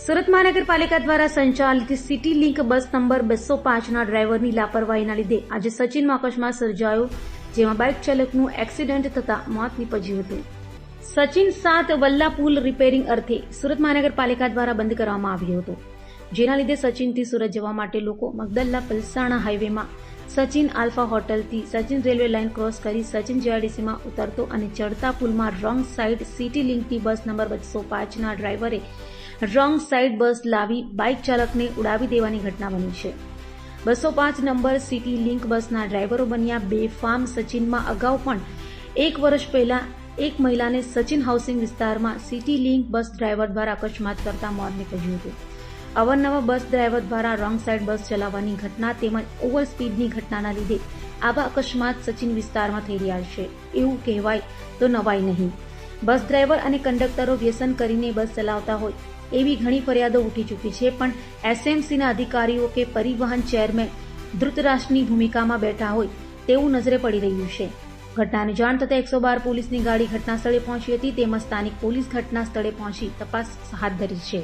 સુરત મહાનગરપાલિકા દ્વારા સંચાલિત સિટી લિંક બસ નંબર 205ના ડ્રાઈવરની લાપરવાહીના લીધે આજે સચિનમાં અકસ્માત સર્જાયો, જેમાં બાઇક ચાલકનું એક્સિડન્ટ થતા મોત નીપજ્યું હતું. સચિન 7 વલ્લા પુલ રિપેરિંગ અર્થે સુરત મહાનગરપાલિકા દ્વારા બંધ કરવામાં આવ્યો હતો, જેના લીધે સચિનથી સુરત જવા માટે લોકો મગદલ્લા પલસાણા હાઈવેમાં સચિન આલ્ફા હોટલથી સચિન રેલવે લાઇન ક્રોસ કરી સચિન જીઆઈડીસીમાં ઉતરતો અને ચડતા પુલમાં રોંગ સાઇડ સિટી લિંકની બસ નંબર 205ના ડ્રાઈવરે રોંગ સાઇડ બસ લાવી બાઇક ચાલકને ઉડાવી દેવાની ઘટના બની છે. 205 નંબર સિટી લિંક બસના ડ્રાઈવરો બન્યા બેફામ. સચિનમાં અગાઉ પણ 1 વર્ષ પહેલા એક મહિલાને સચિન હાઉસિંગ વિસ્તારમાં સિટી લિંક બસ ડ્રાઈવર દ્વારા અકસ્માત કરતા મોત નીપજ્યું હતું. અવારનવાર બસ ડ્રાઈવર દ્વારા રોંગ સાઇડ બસ ચલાવવાની ઘટના તેમજ ઓવર સ્પીડની ઘટનાના લીધે આવા અકસ્માત સચિન વિસ્તારમાં થઈ રહ્યા છે. એવું કહેવાય તો નવાઈ નહીં. બસ ડ્રાઈવર અને કંડક્ટરો વ્યસન કરીને બસ ચલાવતા હોય એવી ઘણી ફરિયાદો ઉઠી ચૂકી છે, પણ એસએમસીના અધિકારીઓ કે પરિવહન ચેરમેન ધૃતરાષ્ટ્રની ભૂમિકામાં બેઠા હોય તેવું નજરે પડી રહ્યું છે. ઘટનાની જાણ થતાં 112 પોલીસની ગાડી ઘટના સ્થળે પહોંચી હતી, તેમજ સ્થાનિક પોલીસ ઘટના સ્થળે પહોંચી તપાસ હાથ ધરી છે.